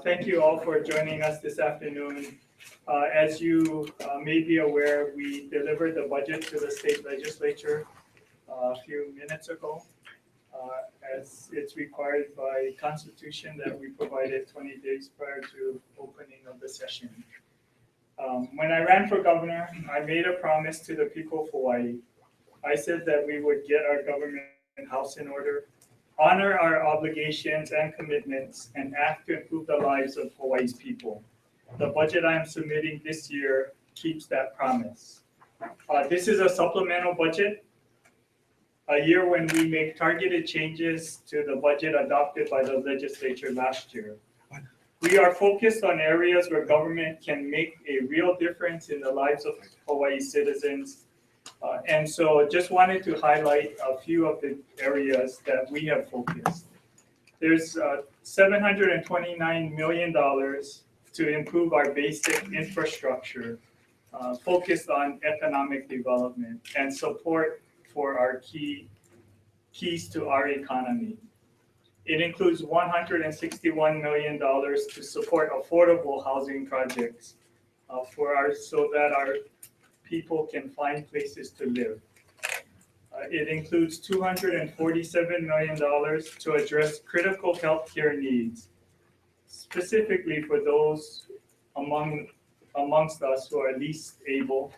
Thank you all for joining us this afternoon. As you may be aware, we delivered the budget to the state legislature a few minutes ago, as it's required by Constitution that we provided 20 days prior to opening of the session. When I ran for governor, I made a promise to the people of Hawaii. I said that we would get our government house in order, honor our obligations and commitments, and act to improve the lives of Hawaii's people. The budget I am submitting this year keeps that promise. This is a supplemental budget, a year when we make targeted changes to the budget adopted by the legislature last year. We are focused on areas where government can make a real difference in the lives of Hawaii citizens. And so just wanted to highlight a few of the areas that we have focused. There's $729 million to improve our basic infrastructure, focused on economic development and support for our keys to our economy. It includes $161 million to support affordable housing projects so that our people can find places to live. It includes $247 million to address critical healthcare needs, specifically for those amongst us who are least able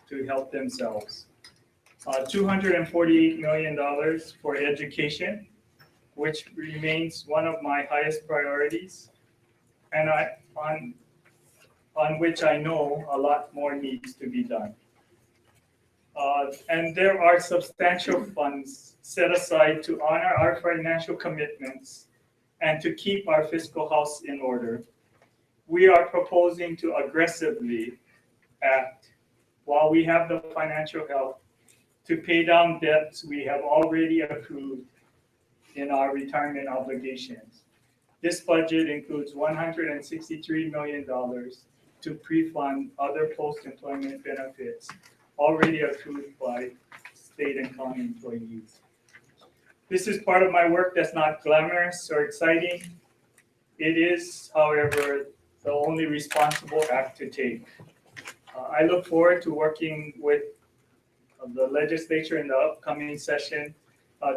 to help themselves. $248 million for education, which remains one of my highest priorities, and on which I know a lot more needs to be done. And there are substantial funds set aside to honor our financial commitments and to keep our fiscal house in order. We are proposing to aggressively act while we have the financial help to pay down debts we have already accrued in our retirement obligations. This budget includes $163 million to pre-fund other post-employment benefits already accrued by state and county employees. This is part of my work that's not glamorous or exciting. It is, however, the only responsible act to take. I look forward to working with the legislature in the upcoming session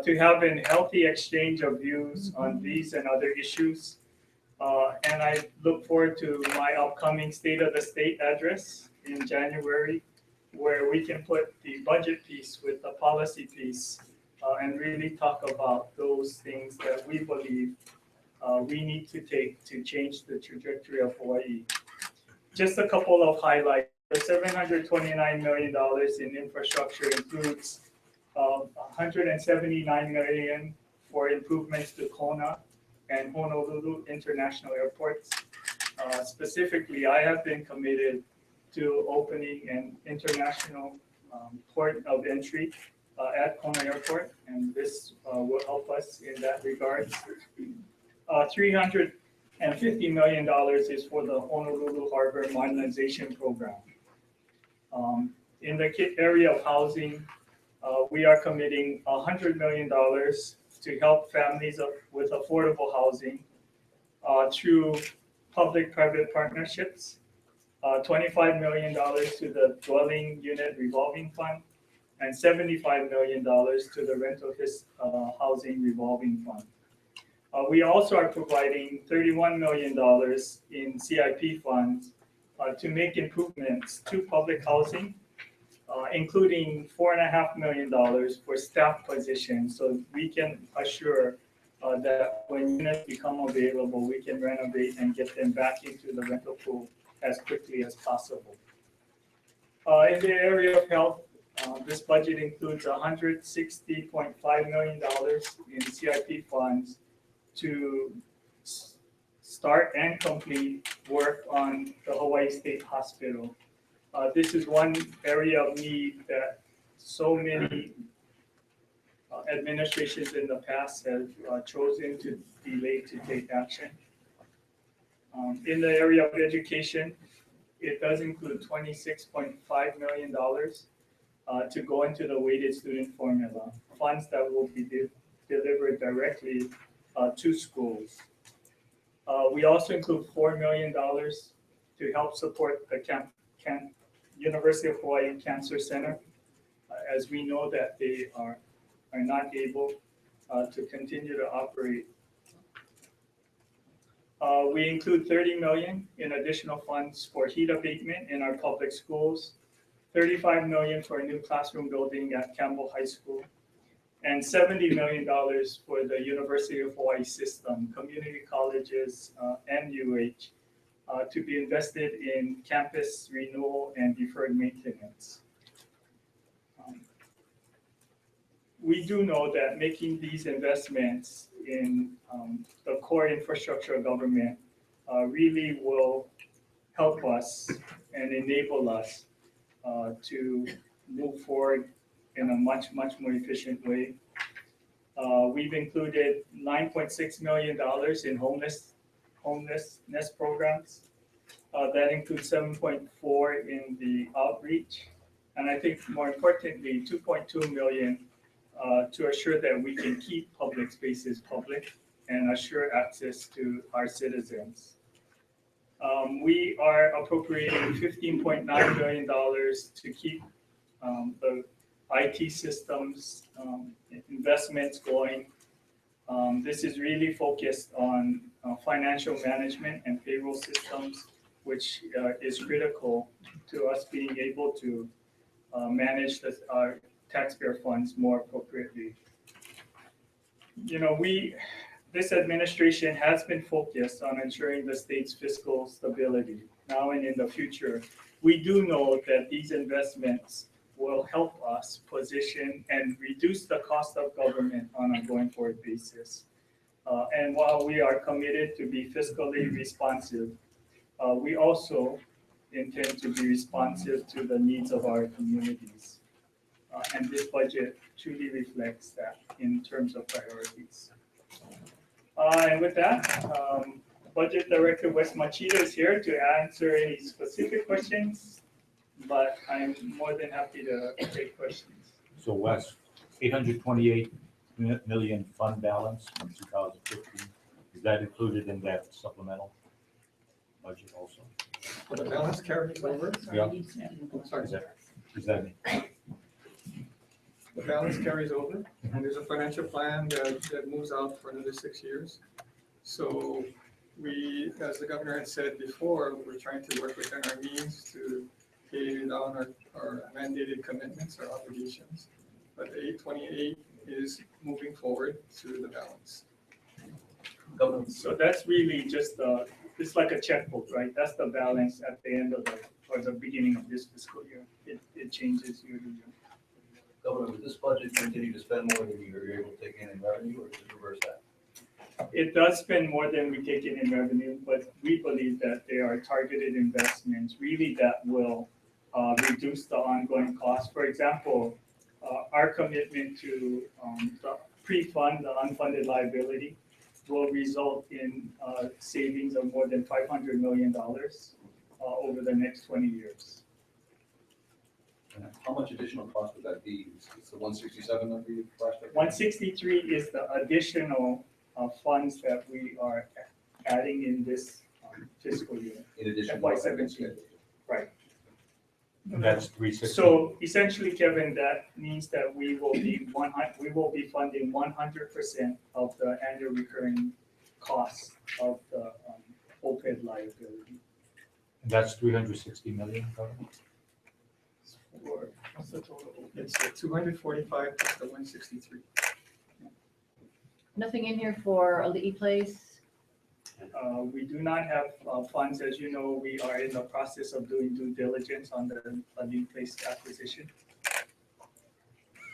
to have a healthy exchange of views on these and other issues. And I look forward to my upcoming State of the State address in January, where we can put the budget piece with the policy piece and really talk about those things that we believe we need to take to change the trajectory of Hawaii. Just a couple of highlights. The $729 million in infrastructure includes $179 million for improvements to Kona and Honolulu international airports. Specifically, I have been committed to opening an international port of entry at Kona Airport, and this will help us in that regard. $350 million is for the Honolulu Harbor Modernization Program. In the area of housing, we are committing $100 million to help families with affordable housing through public-private partnerships, $25 million to the Dwelling Unit Revolving Fund, and $75 million to the Rental Housing Revolving Fund. We also are providing $31 million in CIP funds to make improvements to public housing, including $4.5 million for staff positions, so we can assure that when units become available, we can renovate and get them back into the rental pool as quickly as possible. In the area of health, this budget includes $160.5 million in CIP funds to start and complete work on the Hawaii State Hospital. This is one area of need that so many administrations in the past have chosen to delay to take action. In the area of education, it does include $26.5 million to go into the weighted student formula, funds that will be delivered directly to schools. We also include $4 million to help support the University of Hawaii Cancer Center, as we know that they are not able to continue to operate. We include $30 million in additional funds for heat abatement in our public schools, $35 million for a new classroom building at Campbell High School, and $70 million for the University of Hawaii system, community colleges, and UH, to be invested in campus renewal and deferred maintenance. We do know that making these investments in the core infrastructure of government really will help us and enable us to move forward in a much more efficient way. We've included $9.6 million in homelessness programs. That includes 7.4 in the outreach, and I think more importantly, 2.2 million to assure that we can keep public spaces public and assure access to our citizens. We are appropriating $15.9 million to keep the IT systems investments going. This is really focused on financial management and payroll systems, which is critical to us being able to manage our taxpayer funds more appropriately. You know, this administration has been focused on ensuring the state's fiscal stability now and in the future. We do know that these investments will help us position and reduce the cost of government on a going forward basis. And while we are committed to be fiscally responsive, we also intend to be responsive to the needs of our communities. And this budget truly reflects that in terms of priorities. And with that, Budget Director Wes Machida is here to answer any specific questions, but I'm more than happy to take questions. So Wes, 828 million fund balance from 2015, is that included in that supplemental budget also? But the balance carries over. Yeah. I'm sorry. Is that The balance carries over, and there's a financial plan that moves out for another 6 years. So we, as the governor had said before, we're trying to work within our means to pay down our mandated commitments, our obligations. But the 828 is moving forward through the balance. So that's really just it's like a checkbook, right? That's the balance at the end of the beginning of this fiscal year. It changes year to year. Governor, would this budget continue to spend more than you're able to take in revenue, or does it reverse that? It does spend more than we take in revenue, but we believe that they are targeted investments really that will reduce the ongoing costs. For example, our commitment to pre-fund the unfunded liability will result in savings of more than $500 million over the next 20 years. And how much additional cost would that be? It's the 167 number you flashed up? 163 is the additional funds that we are adding in this fiscal year. In addition to FY what I've been 17. scheduled. Right. and that's 360? So essentially, Kevin, that means that we will be funding 100% of the annual recurring costs of the OPED liability. And that's 360 million, Governor? Or what's the total? It's 245 plus the 163. Nothing in here for Ali'i Place? We do not have funds. As you know, we are in the process of doing due diligence on the Ali'i Place acquisition.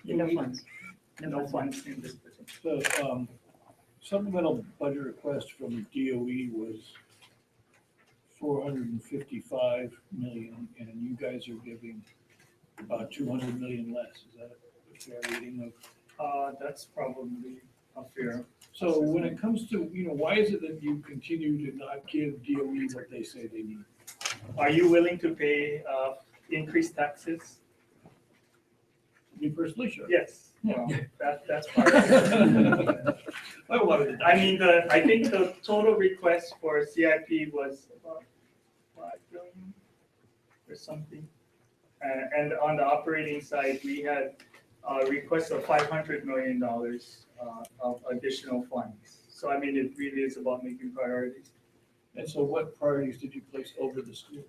No funds. No funds in this position. The supplemental budget request from DOE was 455 million, and you guys are giving about 200 million less. Is that a fair reading of? That's probably a fair. So when it comes to, why is it that you continue to not give DOE what they say they need? Are you willing to pay increased taxes? me personally, sure. Yes, well, that's part of it. I wanted to. I mean, I think the total request for CIP was about 5 billion or something. And on the operating side, we had a request of $500 million of additional funds. So I mean, it really is about making priorities. And so what priorities did you place over the schools?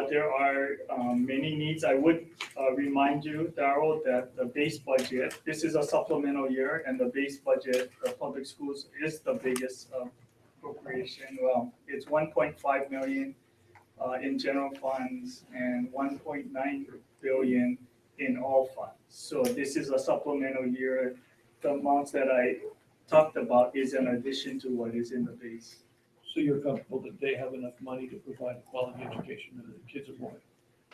There are many needs. I would remind you, Darrell, that the base budget, this is a supplemental year, and the base budget for public schools is the biggest appropriation. Well, it's 1.5 million in general funds and 1.9 billion in all funds. So this is a supplemental year. The amounts that I talked about is in addition to what is in the base. So you're comfortable that they have enough money to provide a quality education to the kids of Hawaii?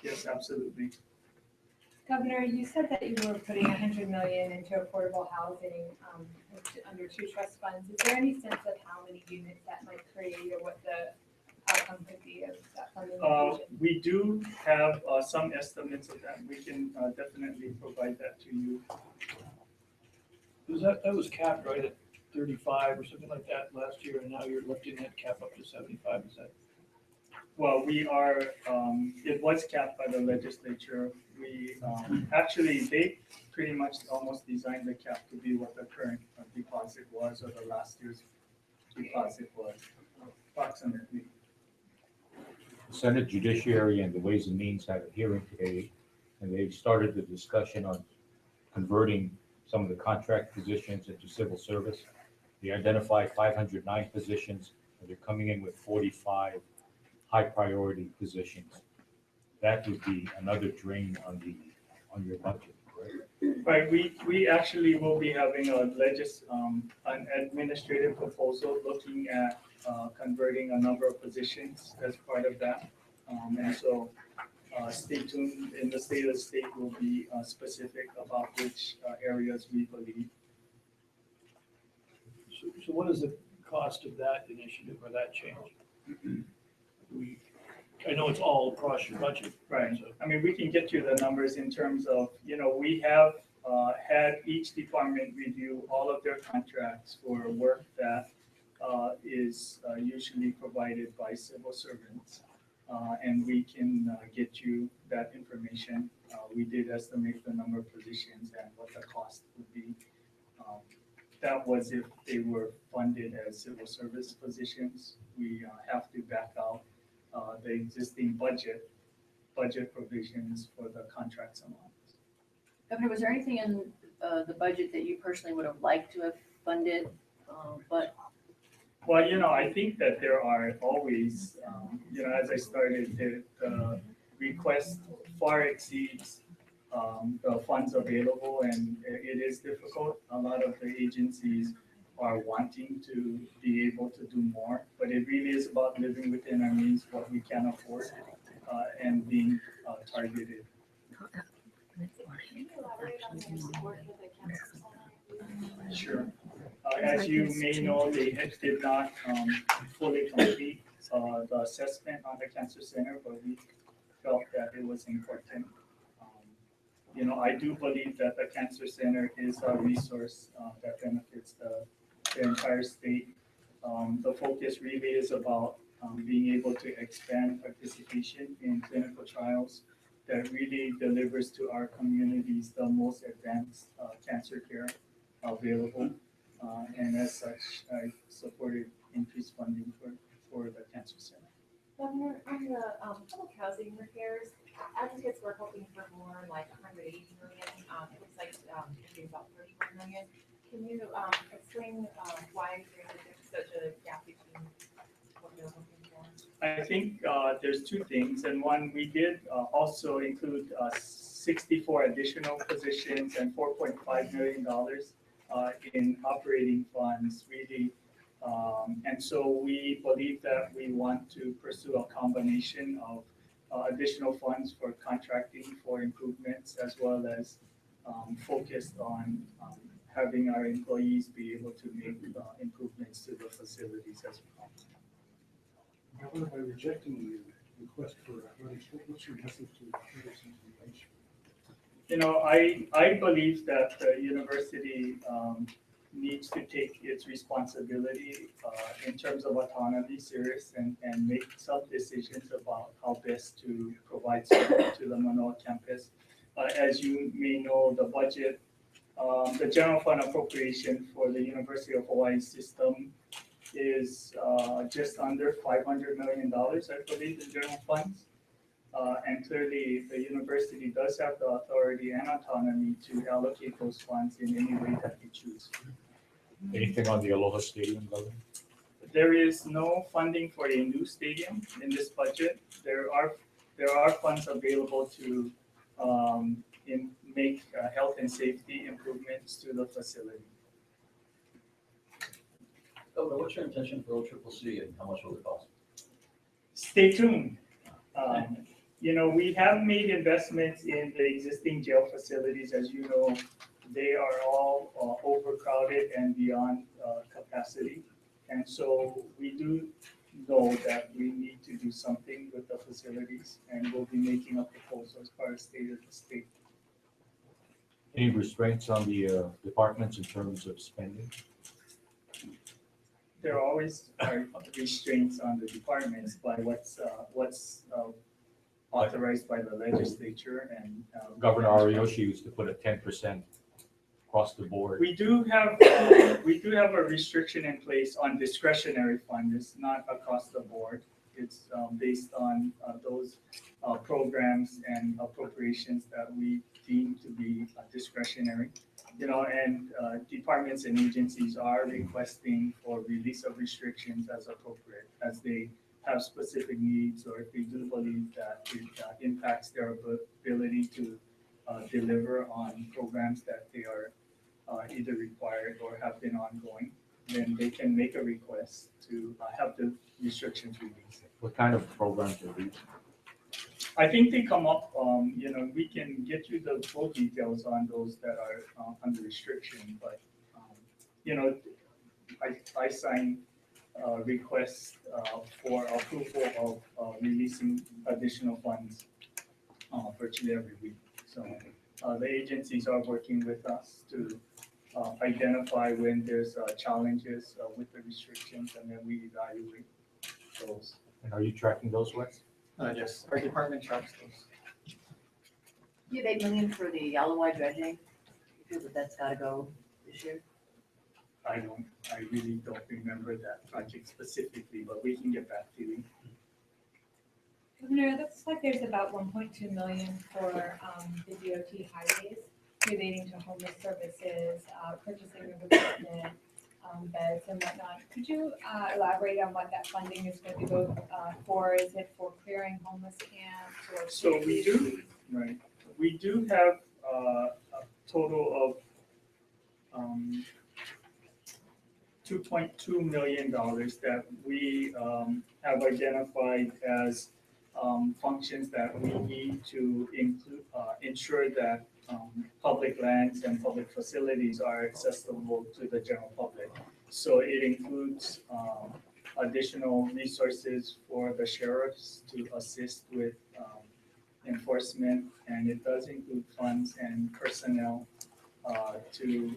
Yes, absolutely. Governor, you said that you were putting 100 million into affordable housing under two trust funds. Is there any sense of how many units that might create or what the outcome could be of that funding infusion? We do have some estimates of that. We can definitely provide that to you. Because that was capped right at 35 or something like that last year, and now you're lifting that cap up to 75, is that? Well, we are, it was capped by the legislature. We, actually, they pretty much almost designed the cap to be what the current deposit was, or the last year's deposit was, approximately. The Senate Judiciary and the Ways and Means had a hearing today, and they started the discussion on converting some of the contract positions into civil service. They identified 509 positions, and they're coming in with 45 high priority positions. That would be another drain on your budget, right? Right, we actually will be having an administrative proposal looking at converting a number of positions as part of that. And so stay tuned. In the state of the state will be specific about which areas we believe. So what is the cost of that initiative or that change? I know it's all across your budget. Right. So I mean, we can get you the numbers in terms of, we have had each department review all of their contracts for work that is usually provided by civil servants. And we can get you that information. We did estimate the number of positions and what the cost would be. That was if they were funded as civil service positions. We have to back out the existing budget provisions for the contracts amounts. Governor, was there anything in the budget that you personally would have liked to have funded, but Well, I think that there are always, as I started, the request far exceeds the funds available, and it is difficult. A lot of the agencies are wanting to be able to do more, but it really is about living within our means, what we can afford, and being targeted. Sure. As you may know, they did not fully complete the assessment on the cancer center, but we felt that it was important. I do believe that the cancer center is a resource that benefits the entire state. The focus really is about being able to expand participation in clinical trials that really delivers to our communities the most advanced cancer care available. And as such, I supported increased funding for the cancer center. Governor, on the public housing repairs, advocates were hoping for more, like 180 million. It looks like it'd be about 31 million. Can you explain why there's such a gap between what you're hoping for? I think there's two things, and one, we did also include 64 additional positions and $4.5 million in operating funds, really. And so we believe that we want to pursue a combination of additional funds for contracting for improvements, as well as focused on having our employees be able to make improvements to the facilities as well. However, by rejecting the request for athletics, what's your message to others in the nation? I believe that the university needs to take its responsibility in terms of autonomy serious and make some decisions about how best to provide support to the Manoa campus. As you may know, the budget, the general fund appropriation for the University of Hawaii system is just under $500 million, I believe, in general funds. And clearly, the university does have the authority and autonomy to allocate those funds in any way that they choose. Anything on the Aloha Stadium building? There is no funding for a new stadium in this budget. There are funds available to make health and safety improvements to the facility. Governor, what's your intention for OCCC and how much will it cost? Stay tuned. We have made investments in the existing jail facilities. As you know, they are all overcrowded and beyond capacity. And so we do know that we need to do something with the facilities, and we'll be making a proposal as far as state of the state. Any restraints on the departments in terms of spending? There always are restraints on the departments by what's authorized by the legislature and. Governor Ariyoshi used to put a 10% across the board. We do have a restriction in place on discretionary funds. It's not across the board. It's based on those programs and appropriations that we deem to be discretionary. And departments and agencies are requesting for release of restrictions as appropriate, as they have specific needs, or if they do believe that it impacts their ability to deliver on programs that they are either required or have been ongoing, then they can make a request to have the restrictions released. What kind of programs are these? I think they come up, we can get you the full details on those that are under restriction, but, I sign requests for approval of releasing additional funds virtually every week. So the agencies are working with us to identify when there's challenges with the restrictions, and then we evaluate those. And are you tracking those, Wes? Yes, our department tracks those. You have $8 million for the Yalawai dredging. You feel that's gotta go this year? I really don't remember that project specifically, but we can get back to you. Governor, it looks like there's about 1.2 million for the DOT highways relating to homeless services, purchasing of equipment, beds and whatnot. Could you elaborate on what that funding is going to go for? Is it for clearing homeless camps or? So we do, right, we do have a total of $2.2 million that we have identified as functions that we need to ensure that public lands and public facilities are accessible to the general public. So it includes additional resources for the sheriffs to assist with enforcement, and it does include funds and personnel to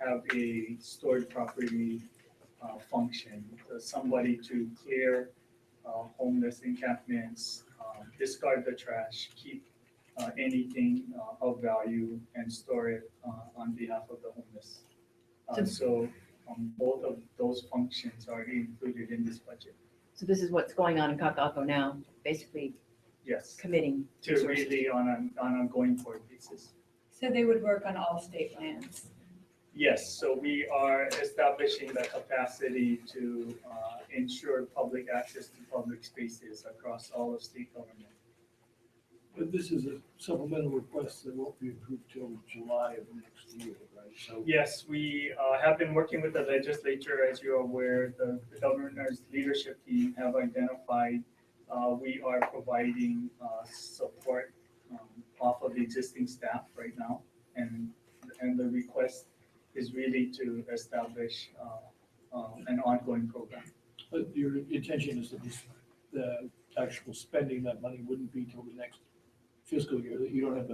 have a stored property function. So somebody to clear homeless encampments, discard the trash, keep anything of value and store it on behalf of the homeless. So both of those functions are included in this budget. So this is what's going on in Kaka'ako now, basically Yes, committing. to really on an ongoing forward basis. So they would work on all state lands. Yes, so we are establishing the capacity to ensure public access to public spaces across all of state government. But this is a supplemental request that won't be approved till July of next year, right? So Yes, we have been working with the legislature, as you're aware. The governor's leadership team have identified we are providing support off of the existing staff right now, and the request is really to establish an ongoing program. but your intention is that the actual spending that money wouldn't be till the next fiscal year, that you don't have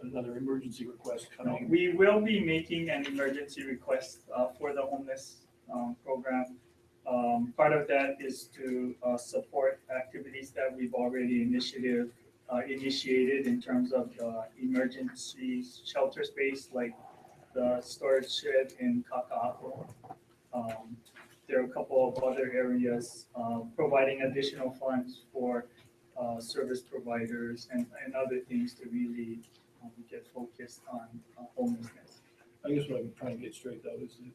another emergency request coming. We will be making an emergency request for the homeless program. Part of that is to support activities that we've already initiated in terms of emergency shelter space, like the storage shed in Kaka'ako. There are a couple of other areas providing additional funds for service providers and other things to really get focused on homelessness. I guess what I'm trying to get straight though is that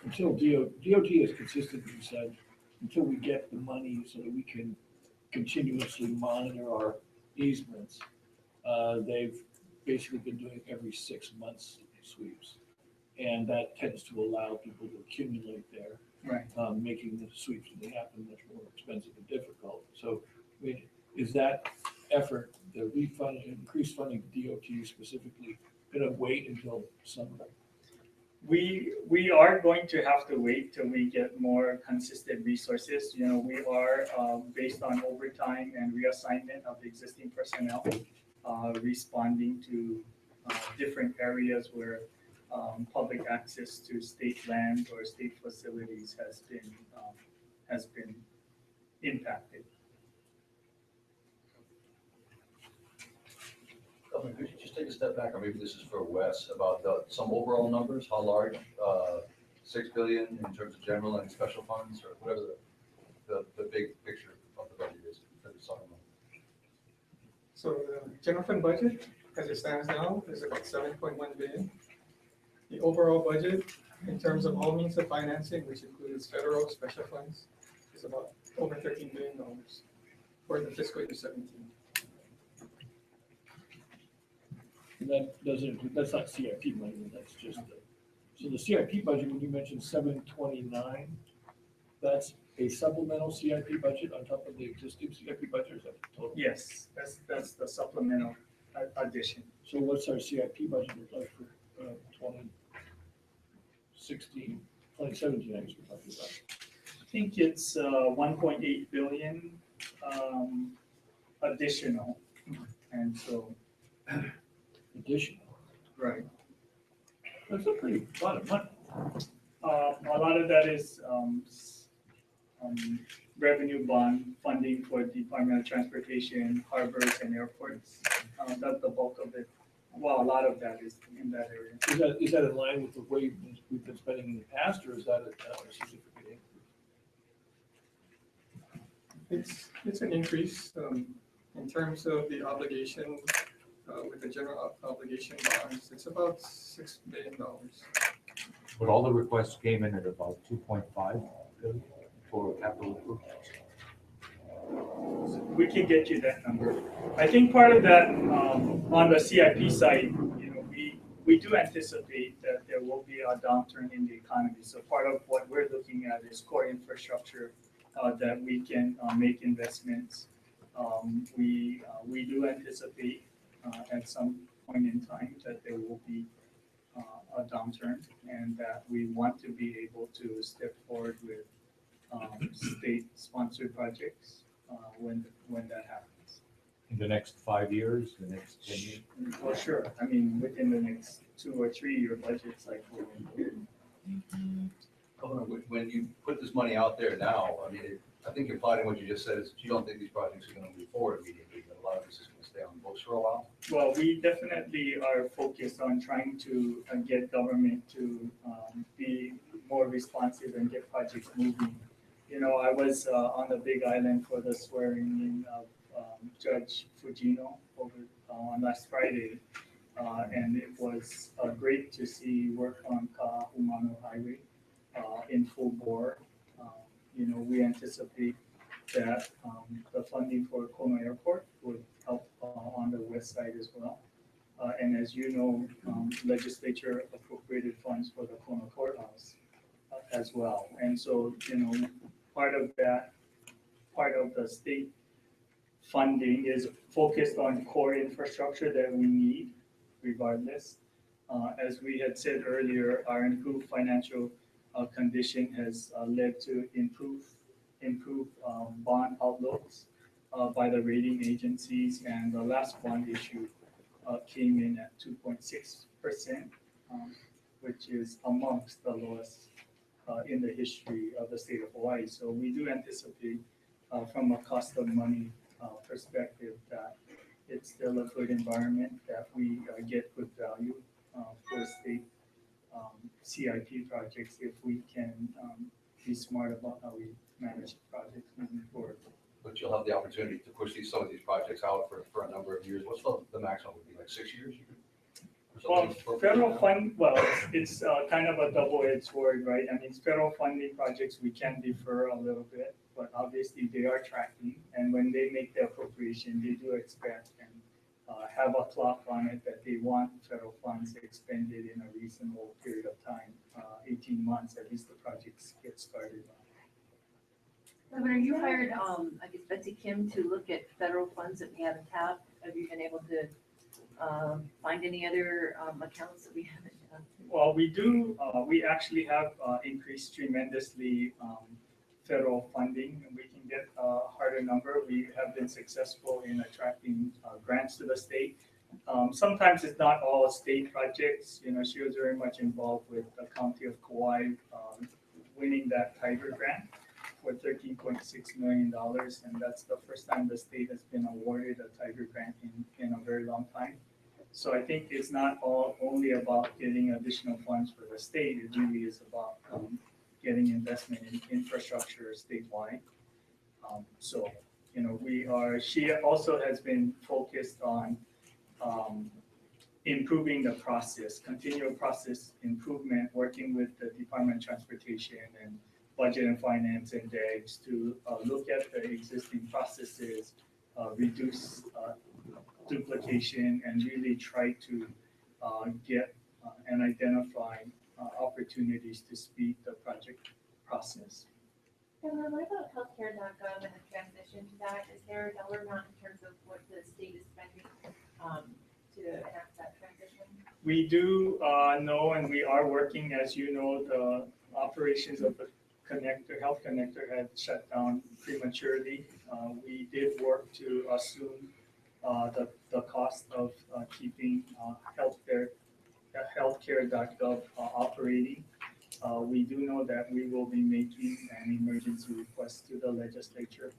until DOT has consistently said, until we get the money so that we can continuously monitor our easements, they've basically been doing every 6 months sweeps. And that tends to allow people to accumulate there, Right. making the sweeps when they happen much more expensive and difficult. So, I mean, is that effort, the increased funding to DOT specifically, gonna wait until summer? We are going to have to wait till we get more consistent resources. You know, we are based on overtime and reassignment of existing personnel, responding to different areas where public access to state land or state facilities has been impacted. Could you just take a step back, or maybe this is for Wes, about some overall numbers, how large, 6 billion in terms of general and special funds, or whatever the big picture of the budget is for the supplemental? So the general fund budget, as it stands now, is about 7.1 billion. The overall budget, in terms of all means of financing, which includes federal special funds, is about over $13 billion for the fiscal year 17. And that doesn't include, that's not CIP money, that's just so the CIP budget, when you mentioned 729, that's a supplemental CIP budget on top of the existing CIP budget, or is that the total? Yes, that's the supplemental addition. So what's our CIP budget look like for 2016, 2017, I guess we're talking about? I think it's 1.8 billion additional, and so Additional. right. That's a pretty lot of money. A lot of that is revenue bond funding for Department of Transportation, harbors, and airports. That's the bulk of it. Well, a lot of that is in that area. Is that in line with the way we've been spending in the past, or is that a significant increase? It's an increase in terms of the obligation with the general obligation bonds. It's about $6 billion. But all the requests came in at about 2.5 billion for capital improvements. We can get you that number. I think part of that on the CIP side, you know, we do anticipate that there will be a downturn in the economy. So part of what we're looking at is core infrastructure that we can make investments. We do anticipate at some point in time that there will be a downturn, and that we want to be able to step forward with state-sponsored projects when that happens. In the next 5 years, the next 10 years? Well, sure. I mean, within the next 2 or 3 year budget cycle. When you put this money out there now, I mean, I think implied in what you just said is that you don't think these projects are going to move forward immediately, but a lot of this is going to stay on the books for a while. Well, we definitely are focused on trying to get government to be more responsive and get projects moving. You know, I was on the Big Island for the swearing in of Judge Fujino on last Friday, and it was great to see work on Ka'ahumanu Highway in full bore. You know, we anticipate that the funding for Kono Airport would help on the west side as well. And as you know, legislature appropriated funds for the Kono Courthouse as well. And so, you know, part of the state funding is focused on core infrastructure that we need regardless. As we had said earlier, our improved financial condition has led to improved bond outlooks. by the rating agencies, and the last bond issue came in at 2.6%, which is amongst the lowest in the history of the state of Hawaii. So we do anticipate from a cost of money perspective that it's still a good environment, that we get good value for state CIP projects if we can be smart about how we manage projects moving forward. But you'll have the opportunity to push some of these projects out for a number of years. What's the maximum, would be like 6 years? You could- or Well, something for- federal fund, well, it's kind of a double-edged sword, right? I mean, federal funding projects, we can defer a little bit, but obviously they are tracking. And when they make the appropriation, they do expect and have a clock on it that they want federal funds expended in a reasonable period of time, 18 months, at least the projects get started. Governor, you hired, I guess Betsy Kim to look at federal funds that we haven't tapped. Have you been able to find any other accounts that we haven't done? Well, we do, we actually have increased tremendously federal funding, and we can get a harder number. We have been successful in attracting grants to the state. Sometimes it's not all state projects. You know, she was very much involved with the county of Kauai winning that Tiger grant for $13.6 million, and that's the first time the state has been awarded a Tiger grant in a very long time. So I think it's not only about getting additional funds for the state, it really is about getting investment in infrastructure statewide. So, you know, she also has been focused on improving the process, continual process improvement, working with the Department of Transportation and Budget and Finance and DEGS to look at the existing processes, reduce duplication, and really try to get and identify opportunities to speed the project process. And then what about healthcare.gov and the transition to that? Is there a dollar amount in terms of what the state is spending to enact that transition? We do know, and we are working, as you know, the operations of the Health Connector had shut down prematurely. We did work to assume the cost of keeping healthcare.gov operating. We do know that we will be making an emergency request to the legislature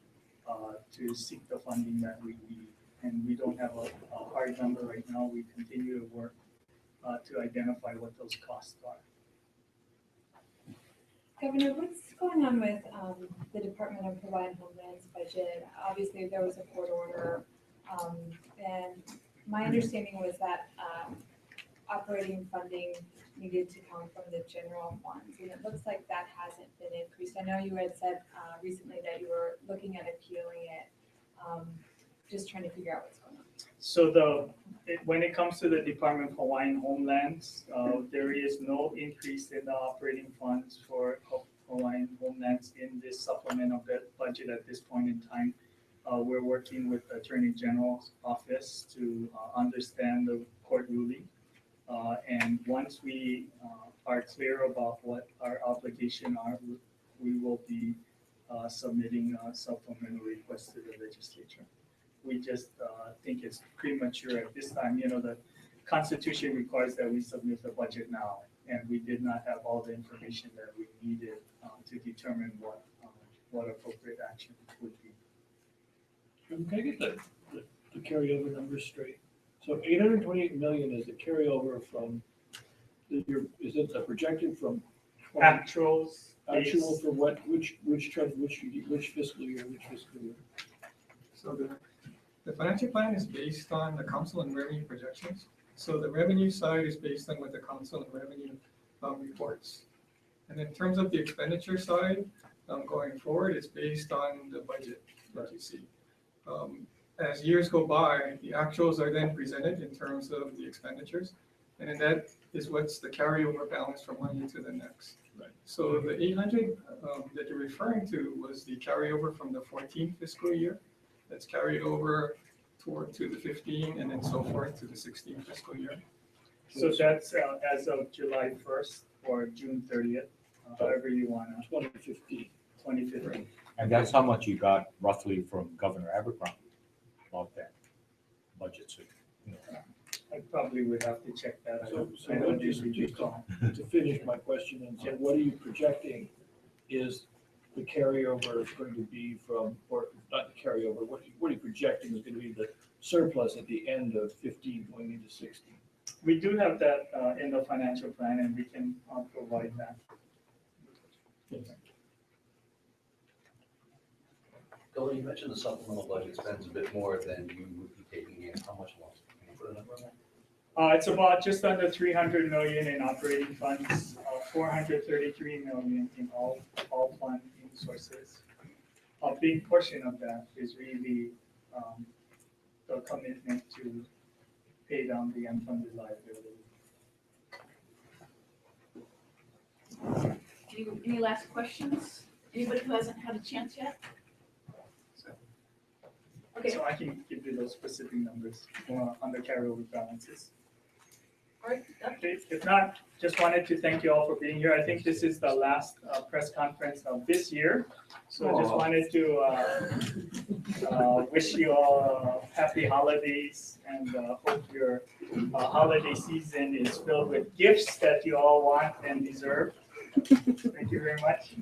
to seek the funding that we need. And we don't have a hard number right now. We continue to work to identify what those costs are. Governor, what's going on with the Department of Hawaii and Homeland's budget? Obviously, there was a court order, and my understanding was that operating funding needed to come from the general funds, and it looks like that hasn't been increased. I know you had said recently that you were looking at appealing it, just trying to figure out what's going on. So when it comes to the Department of Hawaiian Homelands, there is no increase in the operating funds for Hawaiian Homelands in this supplemental budget at this point in time. We're working with the Attorney General's office to understand the court ruling. And once we are clear about what our obligation are, we will be submitting a supplemental request to the legislature. We just think it's premature at this time. You know, the Constitution requires that we submit the budget now, and we did not have all the information that we needed to determine what appropriate action would be. Can I get the carryover numbers straight? So 828 million is the carryover from, is it a projected from? Actuals. Actual for what, which fiscal year, which fiscal year? So the financial plan is based on the council and revenue projections. So the revenue side is based on what the council and revenue reports. And in terms of the expenditure side, going forward, it's based on the budget that you see. As years go by, the actuals are then presented in terms of the expenditures. And then that is what's the carryover balance from one year to the next. Right. So the 800 that you're referring to was the carryover from the 14 fiscal year. That's carried over to the 15 and then so forth to the 16 fiscal year. So that's as of July 1st or June 30th, however you want to. 2015. 2015. And that's how much you got roughly from Governor Abercrombie about that budget. So, you know, I probably would have to check that So, out. so I what don't just, usually just recall. to finish my question, and so what are you projecting is the carryover is going to be from, or not the carryover, what are you projecting is going to be the surplus at the end of 15 going into 16? We do have that in the financial plan, and we can provide that. Governor, you mentioned the supplemental budget spends a bit more than you would be taking in. How much more? Can you put a number on that? It's about just under 300 million in operating funds, 433 million in all fund sources. A big portion of that is really the commitment to pay down the unfunded liability. Any last questions? Anybody who hasn't had a chance yet? Okay, So I can give you those specific numbers on the carryover balances. all right, done. Okay, if not, just wanted to thank you all for being here. I think this is the last press conference of this year. So I just wanted to wish you all happy holidays and hope your holiday season is filled with gifts that you all want and deserve. Thank you very much.